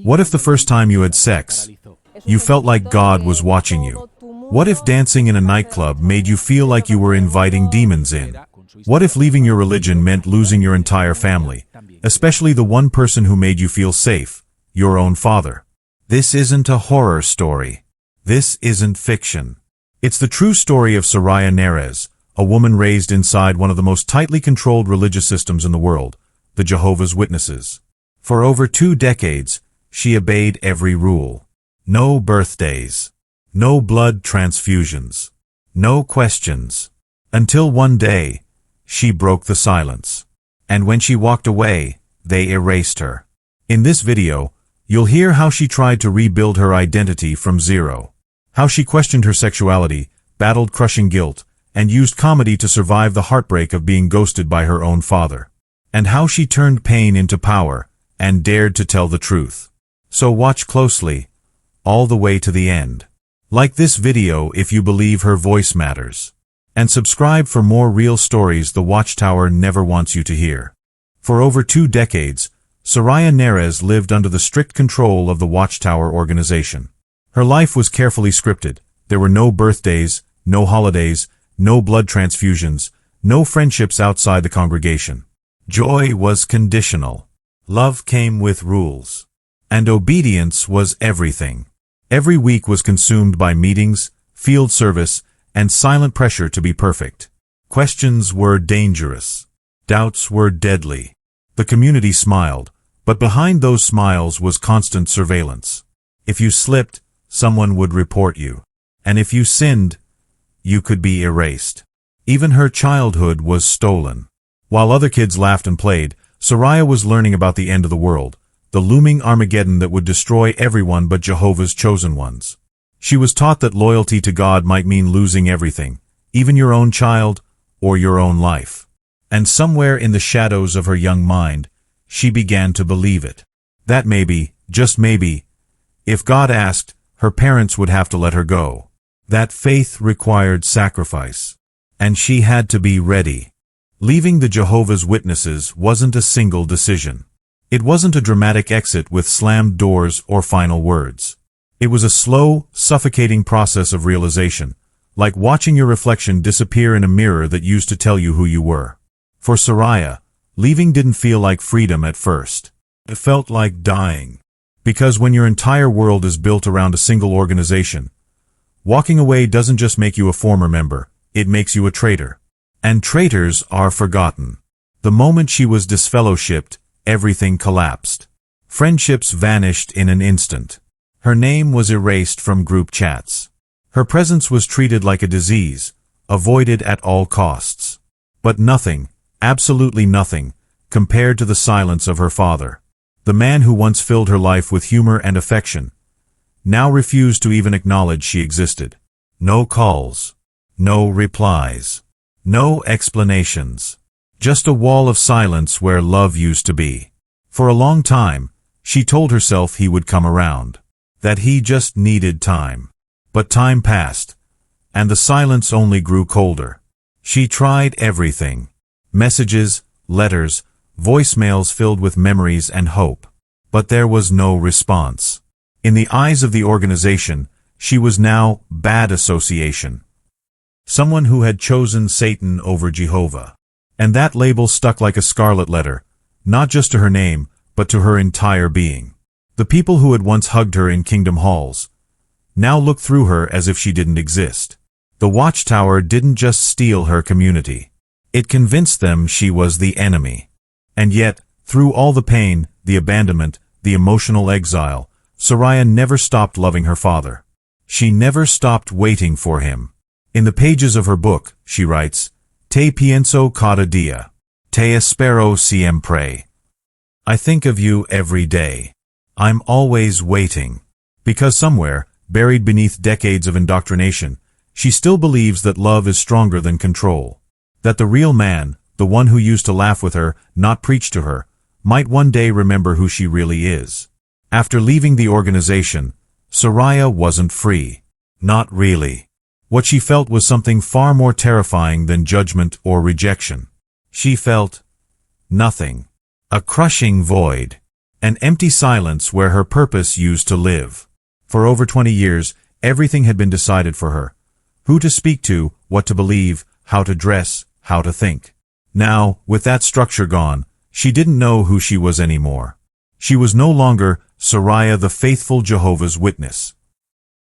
What if the first time you had sex, you felt like God was watching you? What if dancing in a nightclub made you feel like you were inviting demons in? What if leaving your religion meant losing your entire family, especially the one person who made you feel safe, your own father? This isn't a horror story. This isn't fiction. It's the true story of Soraya Nerez, a woman raised inside one of the most tightly controlled religious systems in the world, the Jehovah's Witnesses. For over 2 decades, she obeyed every rule. No birthdays. No blood transfusions. No questions. Until one day, she broke the silence. And when she walked away, they erased her. In this video, you'll hear how she tried to rebuild her identity from zero. How she questioned her sexuality, battled crushing guilt, and used comedy to survive the heartbreak of being ghosted by her own father. And how she turned pain into power and dared to tell the truth. So watch closely, all the way to the end. Like this video if you believe her voice matters. And subscribe for more real stories the Watchtower never wants you to hear. For over 2 decades, Soraya Nerez lived under the strict control of the Watchtower organization. Her life was carefully scripted. There were no birthdays, no holidays, no blood transfusions, no friendships outside the congregation. Joy was conditional. Love came with rules. And obedience was everything. Every week was consumed by meetings, field service, and silent pressure to be perfect. Questions were dangerous. Doubts were deadly. The community smiled, but behind those smiles was constant surveillance. If you slipped, someone would report you. And if you sinned, you could be erased. Even her childhood was stolen. While other kids laughed and played, Soraya was learning about the end of the world, the looming Armageddon that would destroy everyone but Jehovah's chosen ones. She was taught that loyalty to God might mean losing everything, even your own child or your own life. And somewhere in the shadows of her young mind, she began to believe it. That maybe, just maybe, if God asked, her parents would have to let her go. That faith required sacrifice. And she had to be ready. Leaving the Jehovah's Witnesses wasn't a single decision. It wasn't a dramatic exit with slammed doors or final words. It was a slow, suffocating process of realization, like watching your reflection disappear in a mirror that used to tell you who you were. For Soraya, leaving didn't feel like freedom at first. It felt like dying. Because when your entire world is built around a single organization, walking away doesn't just make you a former member, it makes you a traitor. And traitors are forgotten. The moment she was disfellowshipped, everything collapsed. Friendships vanished in an instant. Her name was erased from group chats. Her presence was treated like a disease, avoided at all costs. But nothing, absolutely nothing, compared to the silence of her father. The man who once filled her life with humor and affection, now refused to even acknowledge she existed. No calls. No replies. No explanations. Just a wall of silence where love used to be. For a long time, she told herself he would come around. That he just needed time. But time passed, and the silence only grew colder. She tried everything. Messages, letters, voicemails filled with memories and hope. But there was no response. In the eyes of the organization, she was now bad association. Someone who had chosen Satan over Jehovah. And that label stuck like a scarlet letter, not just to her name, but to her entire being. The people who had once hugged her in kingdom halls now looked through her as if she didn't exist. The Watchtower didn't just steal her community. It convinced them she was the enemy. And yet, through all the pain, the abandonment, the emotional exile, Soraya never stopped loving her father. She never stopped waiting for him. In the pages of her book, she writes, Te pienso cada día. Te espero siempre. I think of you every day. I'm always waiting. Because somewhere, buried beneath decades of indoctrination, she still believes that love is stronger than control. That the real man, the one who used to laugh with her, not preach to her, might one day remember who she really is. After leaving the organization, Soraya wasn't free. Not really. What she felt was something far more terrifying than judgment or rejection. She felt nothing. A crushing void. An empty silence where her purpose used to live. For over 20 years, everything had been decided for her. Who to speak to, what to believe, how to dress, how to think. Now, with that structure gone, she didn't know who she was anymore. She was no longer Sariah the faithful Jehovah's Witness.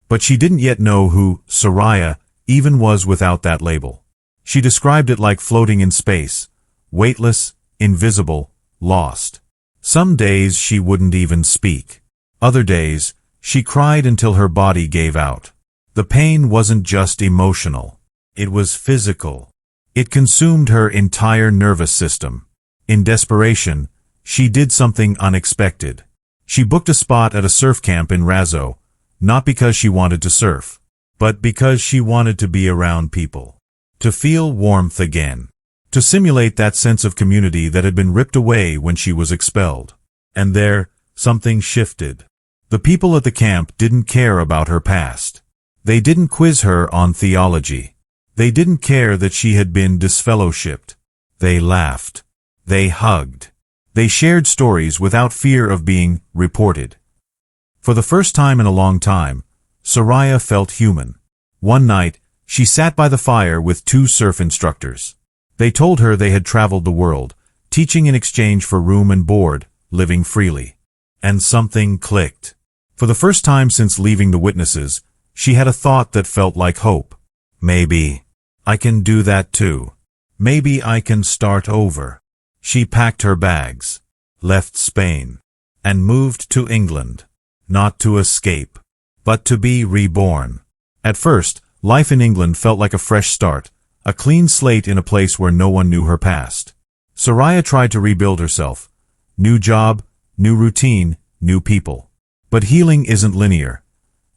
But she didn't yet know who Sariah even was without that label. She described it like floating in space, weightless, invisible, lost. Some days she wouldn't even speak. Other days, she cried until her body gave out. The pain wasn't just emotional. It was physical. It consumed her entire nervous system. In desperation, she did something unexpected. She booked a spot at a surf camp in Razo, not because she wanted to surf, but because she wanted to be around people. To feel warmth again. To simulate that sense of community that had been ripped away when she was expelled. And there, something shifted. The people at the camp didn't care about her past. They didn't quiz her on theology. They didn't care that she had been disfellowshipped. They laughed. They hugged. They shared stories without fear of being reported. For the first time in a long time, Sariah felt human. One night, she sat by the fire with two surf instructors. They told her they had traveled the world, teaching in exchange for room and board, living freely. And something clicked. For the first time since leaving the witnesses, she had a thought that felt like hope. Maybe I can do that too. Maybe I can start over. She packed her bags, left Spain, and moved to England. Not to escape, but to be reborn. At first, life in England felt like a fresh start, a clean slate in a place where no one knew her past. Sariah tried to rebuild herself. New job, new routine, new people. But healing isn't linear.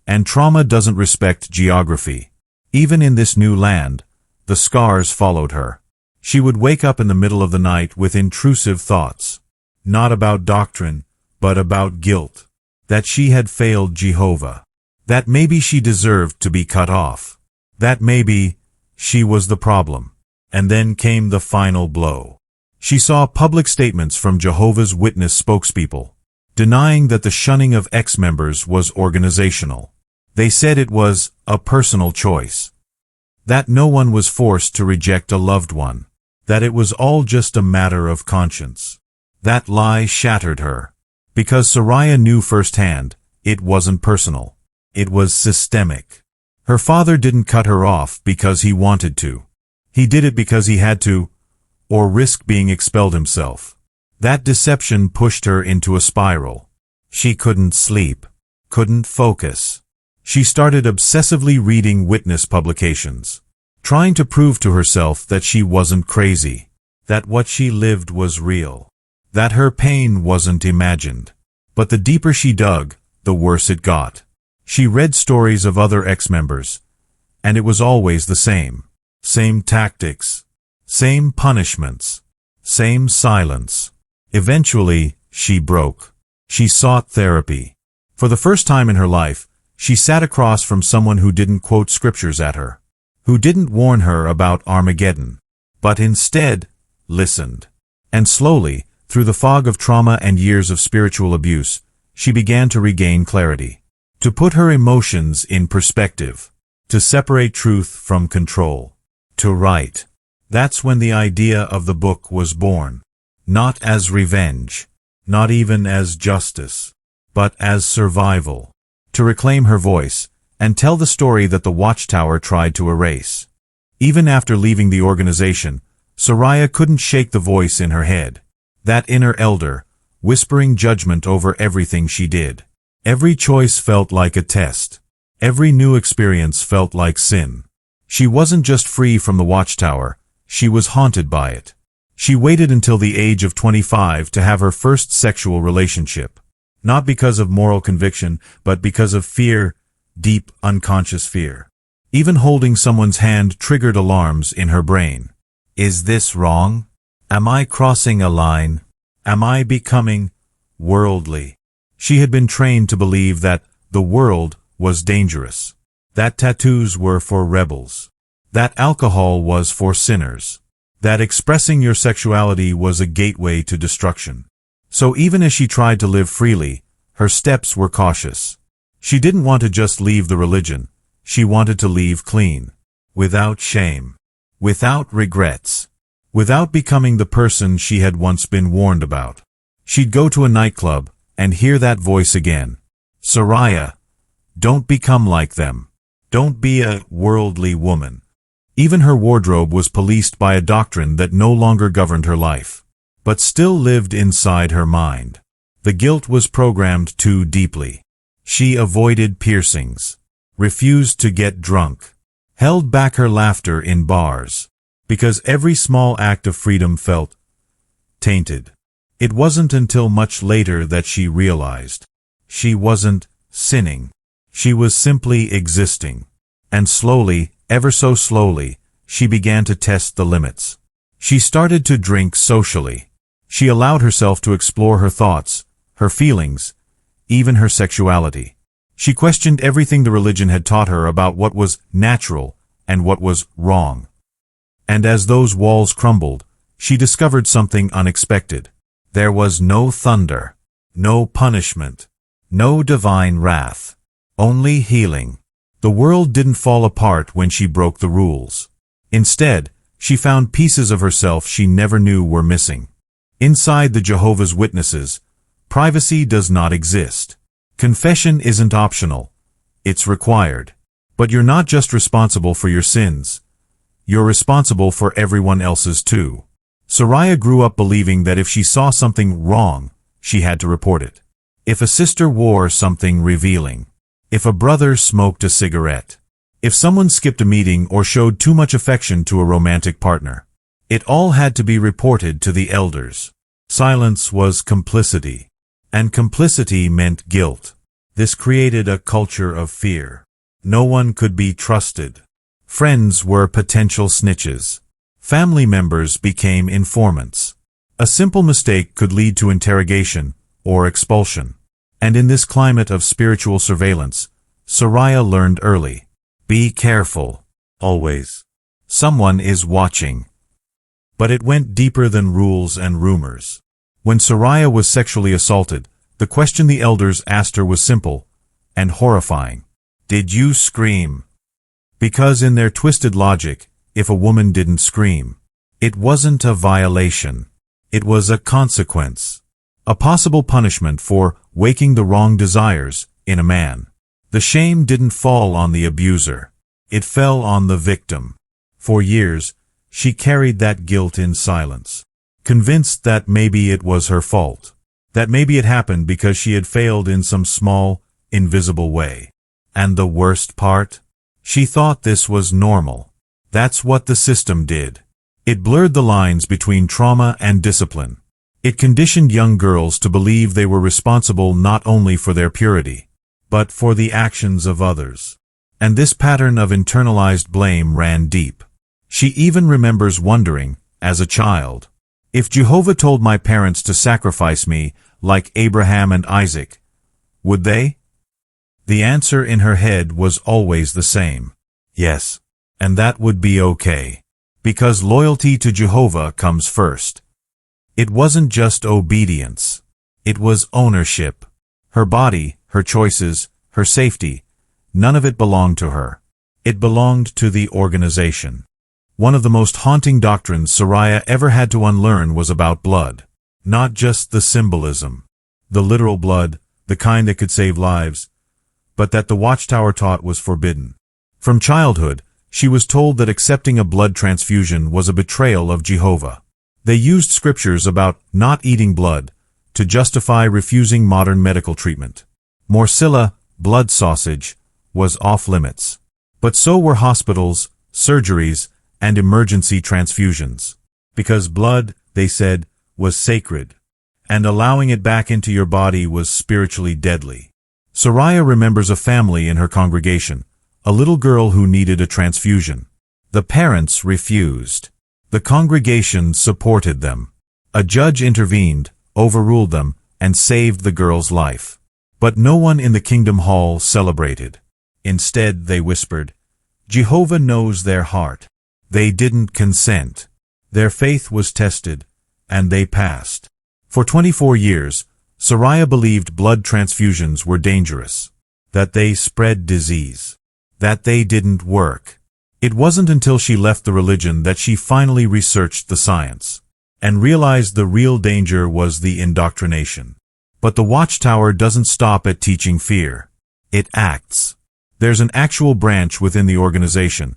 And trauma doesn't respect geography. Even in this new land, the scars followed her. She would wake up in the middle of the night with intrusive thoughts. Not about doctrine, but about guilt. That she had failed Jehovah. That maybe she deserved to be cut off. That maybe she was the problem. And then came the final blow. She saw public statements from Jehovah's Witness spokespeople, denying that the shunning of ex-members was organizational. They said it was a personal choice. That no one was forced to reject a loved one. That it was all just a matter of conscience. That lie shattered her. Because Sariah knew firsthand, it wasn't personal. It was systemic. Her father didn't cut her off because he wanted to. He did it because he had to, or risk being expelled himself. That deception pushed her into a spiral. She couldn't sleep, couldn't focus. She started obsessively reading witness publications, trying to prove to herself that she wasn't crazy, that what she lived was real, that her pain wasn't imagined. But the deeper she dug, the worse it got. She read stories of other ex-members, and it was always the same. Same tactics, same punishments, same silence. Eventually, she broke. She sought therapy. For the first time in her life, she sat across from someone who didn't quote scriptures at her, who didn't warn her about Armageddon, but instead listened. And slowly, through the fog of trauma and years of spiritual abuse, she began to regain clarity, to put her emotions in perspective, to separate truth from control, to write. That's when the idea of the book was born. Not as revenge, not even as justice, but as survival. To reclaim her voice, and tell the story that the Watchtower tried to erase. Even after leaving the organization, Sariah couldn't shake the voice in her head. That inner elder, whispering judgment over everything she did. Every choice felt like a test. Every new experience felt like sin. She wasn't just free from the Watchtower, she was haunted by it. She waited until the age of 25 to have her first sexual relationship. Not because of moral conviction, but because of fear, deep, unconscious fear. Even holding someone's hand triggered alarms in her brain. Is this wrong? Am I crossing a line? Am I becoming worldly? She had been trained to believe that the world was dangerous. That tattoos were for rebels. That alcohol was for sinners. That expressing your sexuality was a gateway to destruction. So even as she tried to live freely, her steps were cautious. She didn't want to just leave the religion. She wanted to leave clean. Without shame. Without regrets. Without becoming the person she had once been warned about. She'd go to a nightclub and hear that voice again. Soraya, don't become like them. Don't be a worldly woman. Even her wardrobe was policed by a doctrine that no longer governed her life, but still lived inside her mind. The guilt was programmed too deeply. She avoided piercings, refused to get drunk, held back her laughter in bars, because every small act of freedom felt tainted. It wasn't until much later that she realized she wasn't sinning. She was simply existing. And slowly, ever so slowly, she began to test the limits. She started to drink socially. She allowed herself to explore her thoughts, her feelings, even her sexuality. She questioned everything the religion had taught her about what was natural and what was wrong. And as those walls crumbled, she discovered something unexpected. There was no thunder, no punishment, no divine wrath, only healing. The world didn't fall apart when she broke the rules. Instead, she found pieces of herself she never knew were missing. Inside the Jehovah's Witnesses, privacy does not exist. Confession isn't optional. It's required. But you're not just responsible for your sins. You're responsible for everyone else's too. Soraya grew up believing that if she saw something wrong, she had to report it. If a sister wore something revealing, if a brother smoked a cigarette, if someone skipped a meeting or showed too much affection to a romantic partner, it all had to be reported to the elders. Silence was complicity, and complicity meant guilt. This created a culture of fear. No one could be trusted. Friends were potential snitches. Family members became informants. A simple mistake could lead to interrogation or expulsion. And in this climate of spiritual surveillance, Soraya learned early. Be careful. Always. Someone is watching. But it went deeper than rules and rumors. When Soraya was sexually assaulted, the question the elders asked her was simple and horrifying. Did you scream? Because in their twisted logic, if a woman didn't scream, it wasn't a violation. It was a consequence. A possible punishment for waking the wrong desires in a man. The shame didn't fall on the abuser. It fell on the victim. For years, she carried that guilt in silence, convinced that maybe it was her fault, that maybe it happened because she had failed in some small, invisible way. And the worst part? She thought this was normal. That's what the system did. It blurred the lines between trauma and discipline. It conditioned young girls to believe they were responsible not only for their purity, but for the actions of others. And this pattern of internalized blame ran deep. She even remembers wondering, as a child, if Jehovah told my parents to sacrifice me like Abraham and Isaac, would they? The answer in her head was always the same. Yes. And that would be okay. Because loyalty to Jehovah comes first. It wasn't just obedience. It was ownership. Her body, her choices, her safety, none of it belonged to her. It belonged to the organization. One of the most haunting doctrines Soraya ever had to unlearn was about blood. Not just the symbolism, the literal blood, the kind that could save lives, but that the Watchtower taught was forbidden. From childhood, she was told that accepting a blood transfusion was a betrayal of Jehovah. They used scriptures about not eating blood to justify refusing modern medical treatment. Morsilla, blood sausage, was off limits. But so were hospitals, surgeries, and emergency transfusions. Because blood, they said, was sacred, and allowing it back into your body was spiritually deadly. Soraya remembers a family in her congregation, a little girl who needed a transfusion. The parents refused. The congregation supported them. A judge intervened, overruled them, and saved the girl's life. But no one in the Kingdom Hall celebrated. Instead, they whispered, Jehovah knows their heart. They didn't consent. Their faith was tested, and they passed. For 24 years, Soraya believed blood transfusions were dangerous, that they spread disease, that they didn't work. It wasn't until she left the religion that she finally researched the science and realized the real danger was the indoctrination. But the Watchtower doesn't stop at teaching fear. It acts. There's an actual branch within the organization,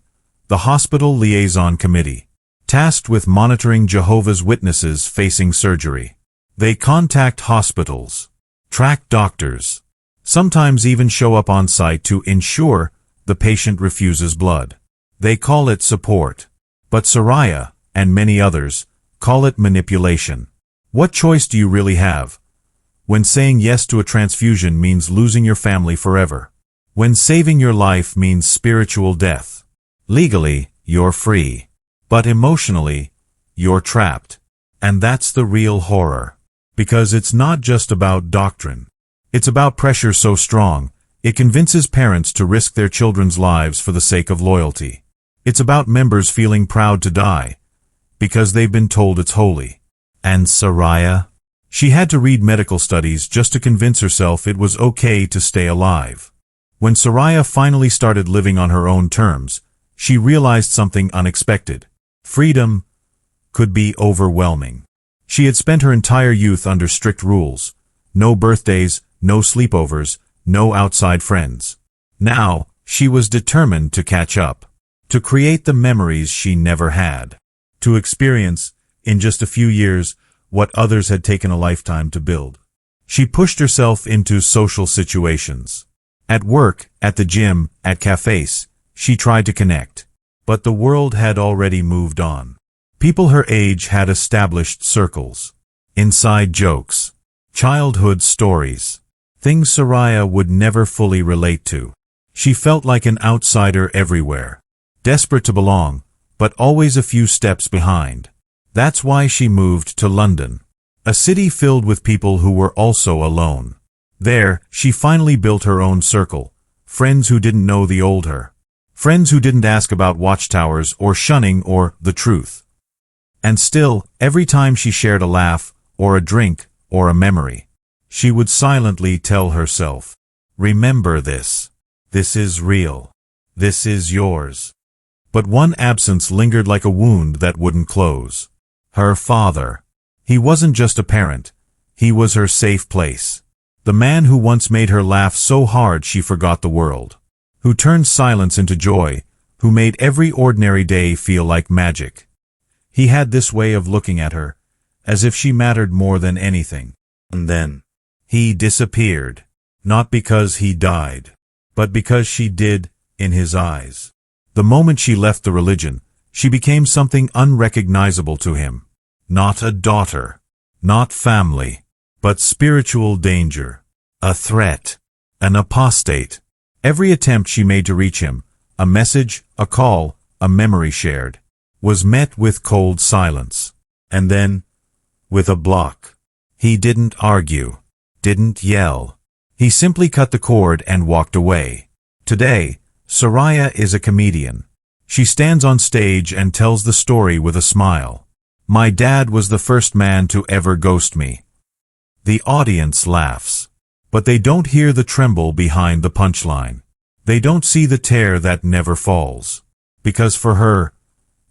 the Hospital Liaison Committee, tasked with monitoring Jehovah's Witnesses facing surgery. They contact hospitals, track doctors, sometimes even show up on site to ensure the patient refuses blood. They call it support. But Soraya, and many others, call it manipulation. What choice do you really have when saying yes to a transfusion means losing your family forever? When saving your life means spiritual death? Legally, you're free. But emotionally, you're trapped. And that's the real horror. Because it's not just about doctrine. It's about pressure so strong, it convinces parents to risk their children's lives for the sake of loyalty. It's about members feeling proud to die, because they've been told it's holy. And Soraya? She had to read medical studies just to convince herself it was okay to stay alive. When Soraya finally started living on her own terms, she realized something unexpected. Freedom could be overwhelming. She had spent her entire youth under strict rules. No birthdays, no sleepovers, no outside friends. Now, she was determined to catch up, to create the memories she never had, to experience, in just a few years, what others had taken a lifetime to build. She pushed herself into social situations. At work, at the gym, at cafes, she tried to connect. But the world had already moved on. People her age had established circles, inside jokes, childhood stories, things Soraya would never fully relate to. She felt like an outsider everywhere, desperate to belong, but always a few steps behind. That's why she moved to London, a city filled with people who were also alone. There, she finally built her own circle, friends who didn't know the old her, friends who didn't ask about watchtowers or shunning or the truth. And still, every time she shared a laugh, or a drink, or a memory, she would silently tell herself, "Remember this. This is real. This is yours." But one absence lingered like a wound that wouldn't close. Her father. He wasn't just a parent. He was her safe place. The man who once made her laugh so hard she forgot the world. Who turned silence into joy. Who made every ordinary day feel like magic. He had this way of looking at her, as if she mattered more than anything. And then, he disappeared. Not because he died, but because she did, in his eyes. The moment she left the religion, she became something unrecognizable to him. Not a daughter, not family, but spiritual danger, a threat, an apostate. Every attempt she made to reach him, a message, a call, a memory shared, was met with cold silence. And then, with a block. He didn't argue, didn't yell. He simply cut the cord and walked away. Today, Soraya is a comedian. She stands on stage and tells the story with a smile. "My dad was the first man to ever ghost me." The audience laughs. But they don't hear the tremble behind the punchline. They don't see the tear that never falls. Because for her,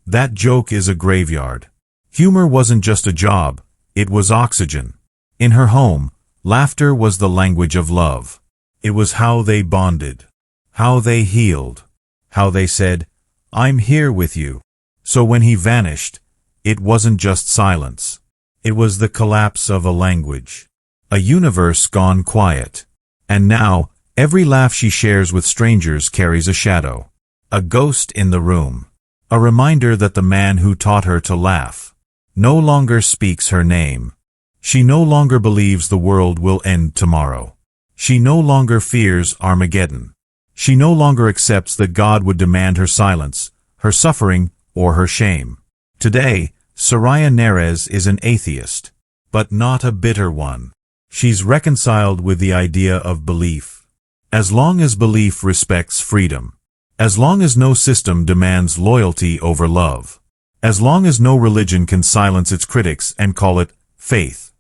that joke is a graveyard. Humor wasn't just a job, it was oxygen. In her home, laughter was the language of love. It was how they bonded, how they healed, how they said, "I'm here with you." So when he vanished, it wasn't just silence. It was the collapse of a language. A universe gone quiet. And now, every laugh she shares with strangers carries a shadow. A ghost in the room. A reminder that the man who taught her to laugh no longer speaks her name. She no longer believes the world will end tomorrow. She no longer fears Armageddon. She no longer accepts that God would demand her silence, her suffering, or her shame. Today, Soraya Nerez is an atheist, but not a bitter one. She's reconciled with the idea of belief. As long as belief respects freedom. As long as no system demands loyalty over love. As long as no religion can silence its critics and call it faith.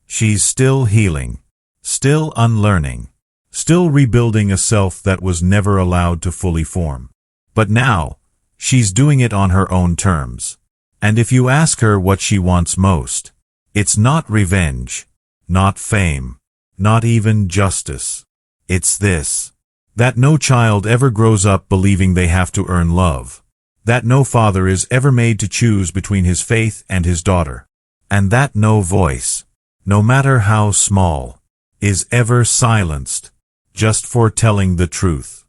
She's still healing, still unlearning, still rebuilding a self that was never allowed to fully form. But now, she's doing it on her own terms. And if you ask her what she wants most, it's not revenge, not fame, not even justice. It's this: that no child ever grows up believing they have to earn love, that no father is ever made to choose between his faith and his daughter, and that no voice, no matter how small, is ever silenced, just for telling the truth.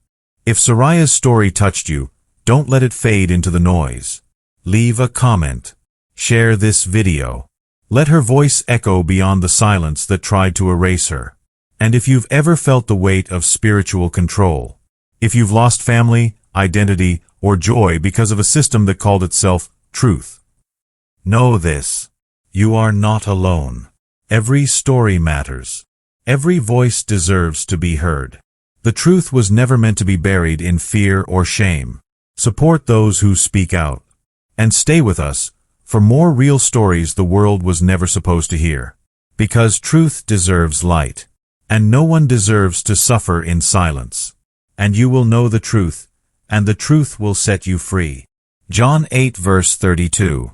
If Soraya's story touched you, don't let it fade into the noise. Leave a comment. Share this video. Let her voice echo beyond the silence that tried to erase her. And if you've ever felt the weight of spiritual control, if you've lost family, identity, or joy because of a system that called itself truth, know this: you are not alone. Every story matters. Every voice deserves to be heard. The truth was never meant to be buried in fear or shame. Support those who speak out. And stay with us for more real stories the world was never supposed to hear. Because truth deserves light. And no one deserves to suffer in silence. And you will know the truth, and the truth will set you free. John 8 verse 32.